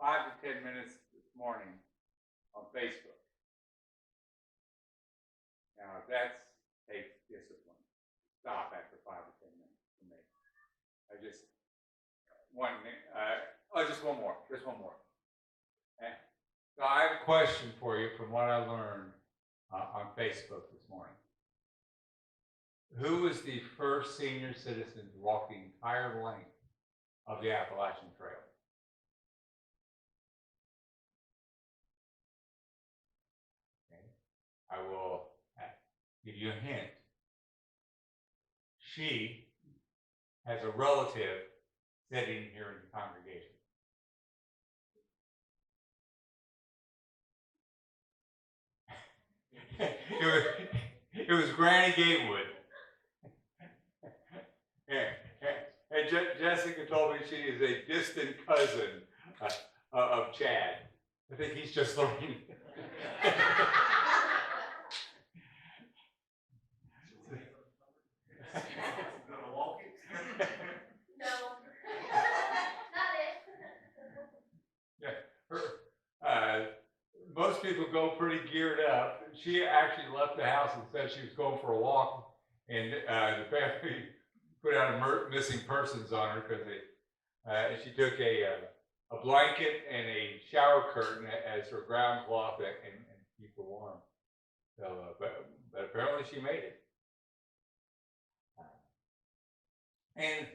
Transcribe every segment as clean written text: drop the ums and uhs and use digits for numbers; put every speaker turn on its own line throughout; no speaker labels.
5 to 10 minutes this morning on Facebook. Now that takes discipline. Stop after 5 to 10 minutes for me. I just just one more. Okay. So I have a question for you from what I learned on Facebook this morning. Who was the first senior citizen to walk the entire length of the Appalachian Trail? Okay. I will give you a hint. She has a relative sitting here in the congregation. it was Granny Gatewood. And Jessica told me she is a distant cousin of Chad. I think he's just learning. Most people go pretty geared up. She actually left the house and said she was going for a walk, and the family put out a missing persons on her because she took a blanket and a shower curtain as her ground cloth and keep her warm. So, but apparently she made it. And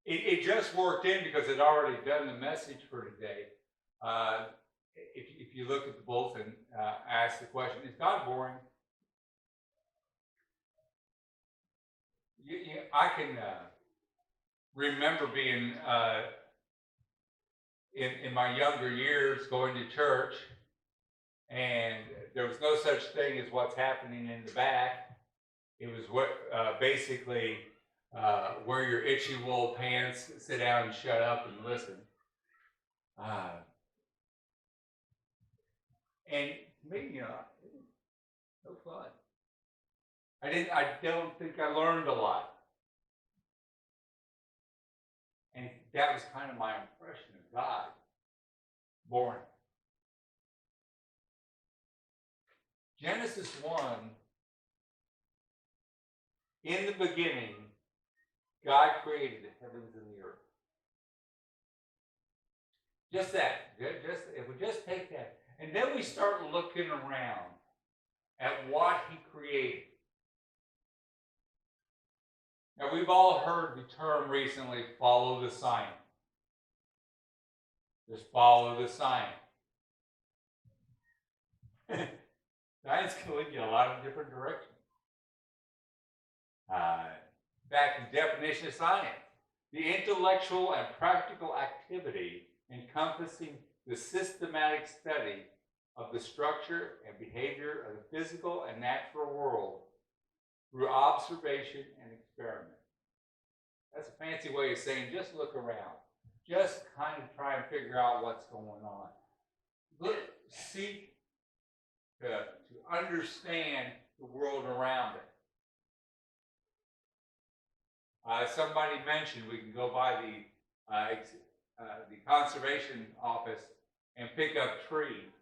it just worked in because it already done the message for today. If you look at the bulletin, ask the question, is God boring? I can remember being in my younger years going to church, and there was no such thing as what's happening in the back. It was what basically wear your itchy wool pants, sit down and shut up and listen. And to me, it was no fun. I don't think I learned a lot. And that was kind of my impression of God. Boring. Genesis 1, in the beginning, God created the heavens and the earth. Just that. If we just take that. And then we start looking around at what he created. Now, we've all heard the term recently, follow the sign. Just follow the sign. Science can lead you a lot of different directions. Back to the definition of science. The intellectual and practical activity encompassing the systematic study of the structure and behavior of the physical and natural world through observation and experiment. That's a fancy way of saying just look around. Just kind of try and figure out what's going on. Seek to understand the world around it. Somebody mentioned we can go by the conservation office and pick up trees.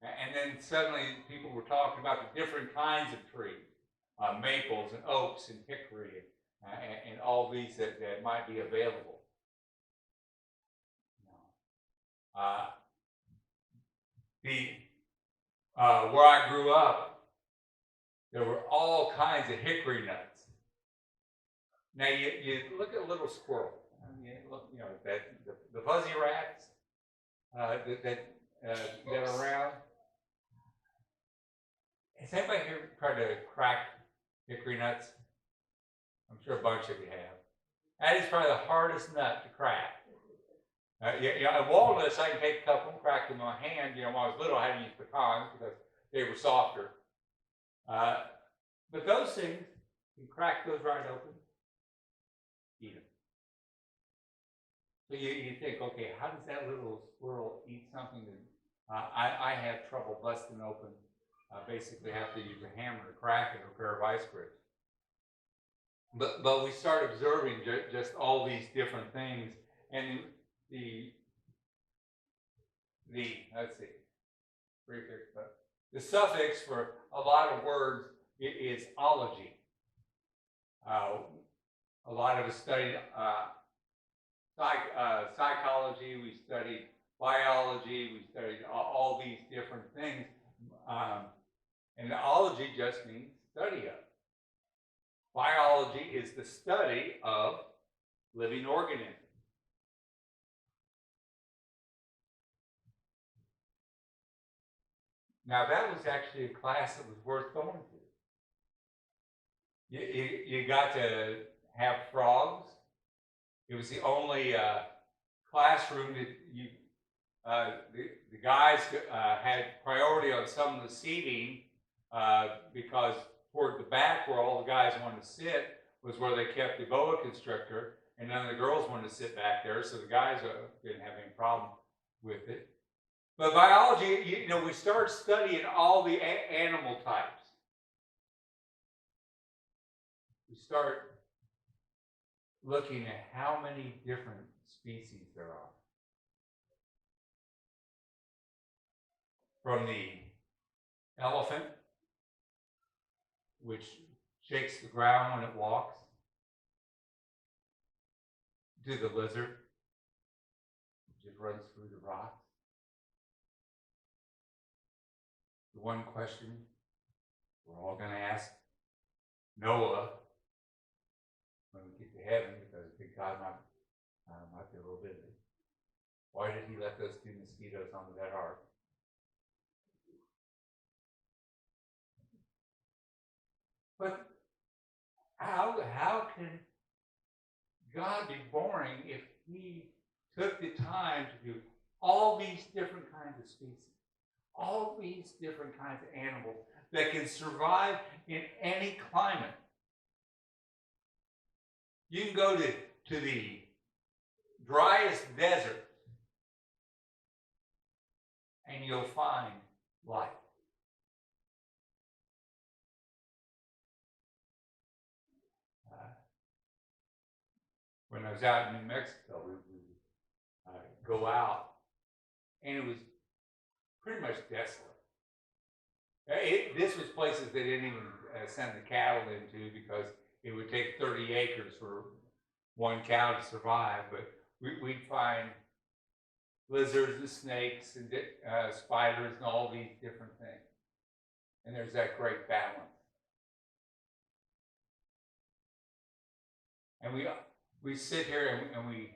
And then suddenly people were talking about the different kinds of trees, maples and oaks and hickory and all these that might be available. Where I grew up, there were all kinds of hickory nuts. Now you look at a little squirrel. The fuzzy rats that are around. Has anybody here tried to crack hickory nuts? I'm sure a bunch of you have. That is probably the hardest nut to crack. Walnuts, I can take a couple and crack them in my hand. When I was little, I had to use pecans because they were softer. But those things, you crack those right open, eat them. So you think, okay, how does that little squirrel eat something that I have trouble busting open? Basically have to use a hammer to crack it or a pair of ice grips. But we start observing just all these different things, and the let's see, prefix, but the suffix for a lot of words is ology. A lot of us studied psychology, we studied biology, we studied all these different things. And ology just means study of. Biology is the study of living organisms. Now that was actually a class that was worth going to. You got to have frogs. It was the only classroom that the guys had priority on some of the seating because toward the back where all the guys wanted to sit was where they kept the boa constrictor, and none of the girls wanted to sit back there, so the guys didn't have any problem with it. But biology, we start studying all the animal types. We start looking at how many different species there are. From the elephant, which shakes the ground when it walks, to the lizard, which just runs through the rocks. The one question we're all going to ask Noah when we get to heaven, because I think God might be a little busy. Why did he let those 2 mosquitoes onto that ark? But how can God be boring if he took the time to do all these different kinds of species, all these different kinds of animals that can survive in any climate? You can go to the driest desert and you'll find life. When I was out in New Mexico, we would go out, and it was pretty much desolate. This was places they didn't even send the cattle into because it would take 30 acres for one cow to survive. But we'd find lizards and snakes and spiders and all these different things. And there's that great balance. And we sit here and we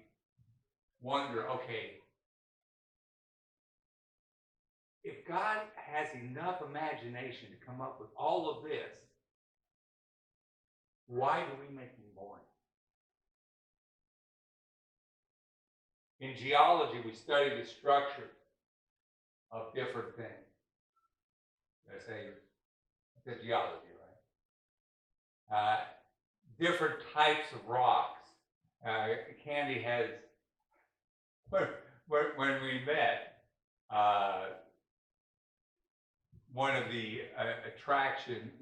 wonder, okay, if God has enough imagination to come up with all of this, why do we make him boring? In geology, we study the structure of different things. Did I say it's geology, right? Different types of rocks. Candy has, when we met, one of the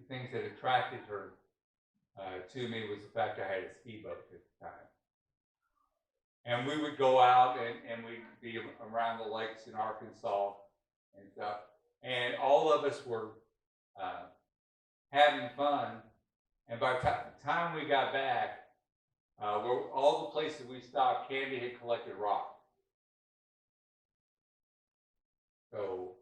things that attracted her to me was the fact I had a ski boat at the time. And we would go out and we'd be around the lakes in Arkansas and stuff. And all of us were having fun. And by the time we got back, all the places we stopped, Candy had collected rocks. So,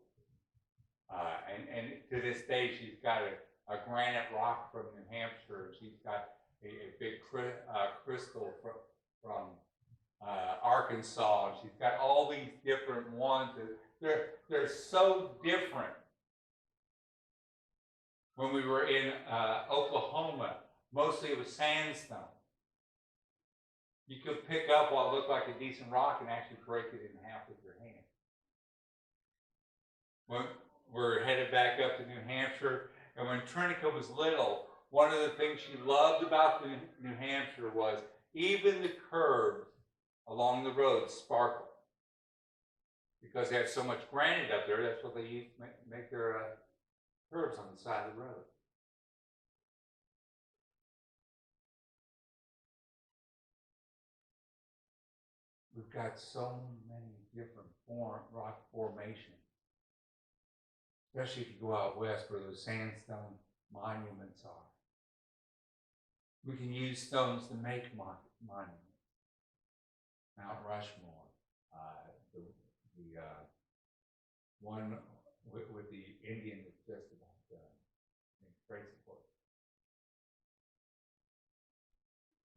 and to this day, she's got a granite rock from New Hampshire. She's got a big crystal from Arkansas. She's got all these different ones. They're so different. When we were in Oklahoma, mostly it was sandstone. You could pick up what looked like a decent rock and actually break it in half with your hand. When we're headed back up to New Hampshire, and when Trinica was little, one of the things she loved about New Hampshire was even the curbs along the road sparkle. Because they have so much granite up there, that's what they use to make their curbs on the side of the road. We've got so many different rock formations. Especially if you go out west where those sandstone monuments are. We can use stones to make monuments. Mount Rushmore, the one with the Indian that's just about great support.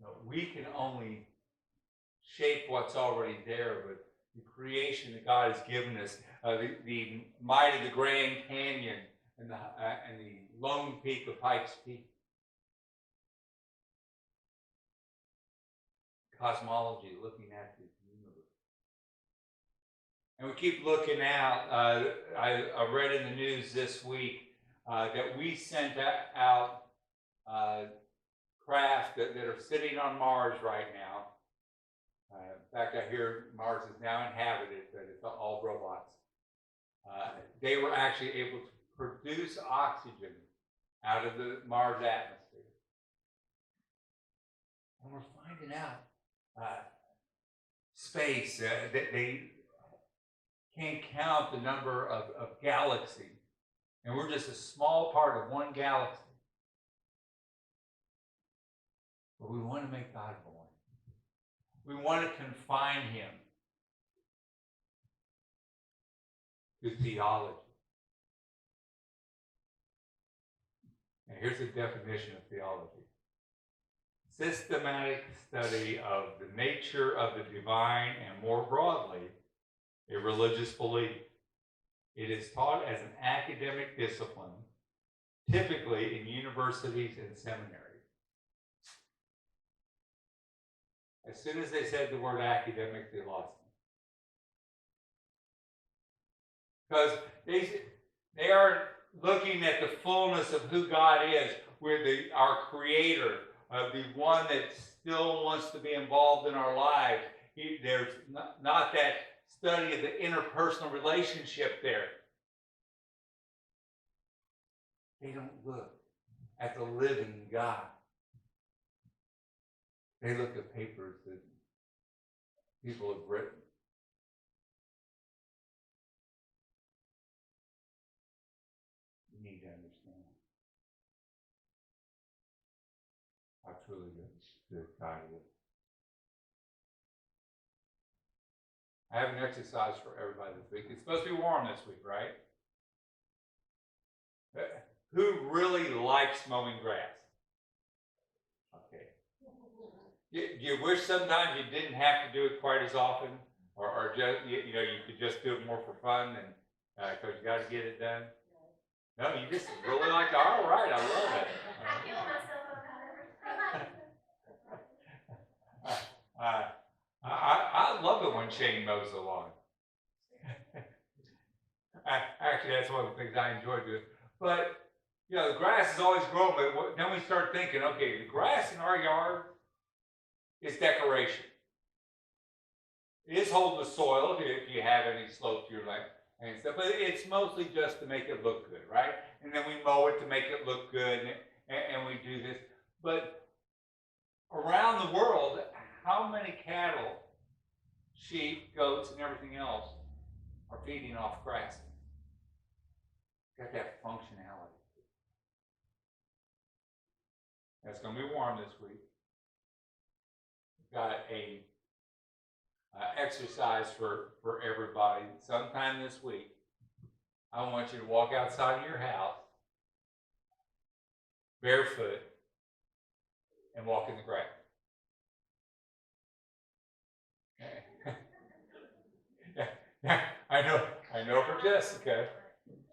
No, we can only shape what's already there, but the creation that God has given us, the might of the Grand Canyon and the Lone Peak of Pikes Peak. Cosmology, looking at the universe. And we keep looking out. I read in the news this week that we sent out craft that are sitting on Mars right now. In fact, I hear Mars is now inhabited, but it's all robots. They were actually able to produce oxygen out of the Mars atmosphere. And we're finding out space, they can't count the number of galaxies. And we're just a small part of one galaxy. But we want to make God born. We want to confine him to theology. And here's the definition of theology. Systematic study of the nature of the divine and, more broadly, a religious belief. It is taught as an academic discipline, typically in universities and seminaries. As soon as they said the word academic, they lost me. Because they aren't looking at the fullness of who God is. We're our Creator, the one that still wants to be involved in our lives. There's not that study of the interpersonal relationship there. They don't look at the living God. They look at papers that people have written. You need to understand how truly good God is. I have an exercise for everybody this week. It's supposed to be warm this week, right? Who really likes mowing grass? Okay. Do you wish sometimes you didn't have to do it quite as often, or just you could just do it more for fun and because you got to get it done? No, you just really like it. All right, I love it. I love it when Shane mows the lawn. Actually, that's one of the things I enjoy doing. But the grass is always growing. But then we start thinking, okay, the grass in our yard is decoration. It is holding the soil if you have any slope to your land and stuff, but it's mostly just to make it look good, right? And then we mow it to make it look good, and we do this. But around the world, how many cattle, sheep, goats, and everything else are feeding off grass? Got that functionality. It's going to be warm this week. Got a exercise for everybody. Sometime this week, I want you to walk outside of your house barefoot and walk in the grass. Yeah, I know for Jessica,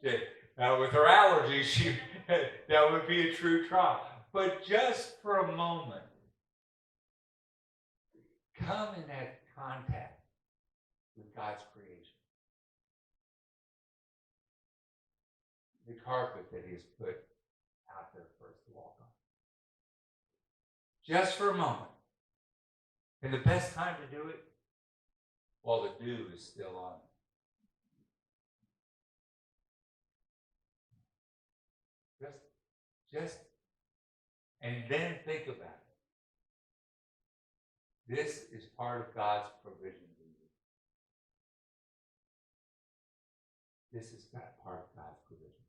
with her allergies, that would be a true trial. But just for a moment, come in that contact with God's creation. The carpet that he has put out there for us to walk on. Just for a moment. And the best time to do it, while the dew is still on it. Just, and then think about it. This is part of God's provision to this is part of God's provision.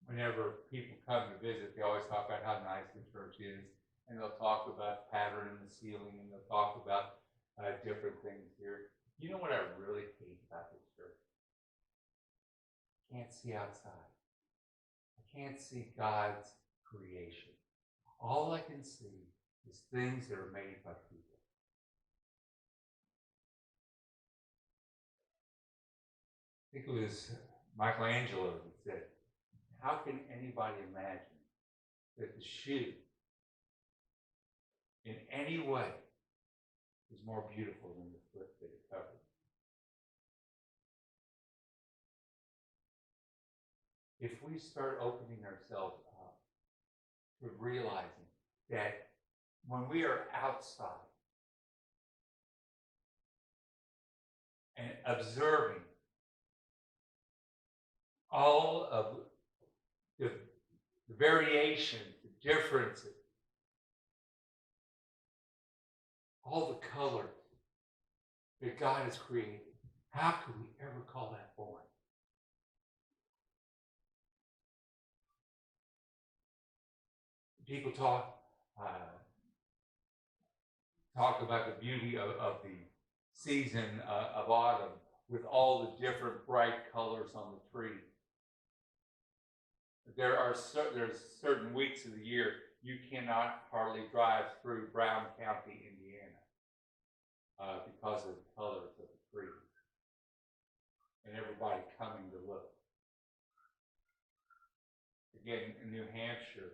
Whenever people come to visit, they always talk about how nice the church is, and they'll talk about the pattern in the ceiling, and they'll talk about different things here. You know what I really hate about this church? I can't see outside. I can't see God's creation. All I can see is things that are made by people. I think it was Michelangelo that said, how can anybody imagine that the shoe in any way is more beautiful than the foot that it covered? If we start opening ourselves up to realizing that when we are outside and observing all of the variations, the differences, all the colors that God has created, how could we ever call that boring? People talk about the beauty of the season of autumn with all the different bright colors on the tree. There's certain weeks of the year you cannot hardly drive through Brown County, Indiana, because of the colors of the trees and everybody coming to look. Again, in New Hampshire,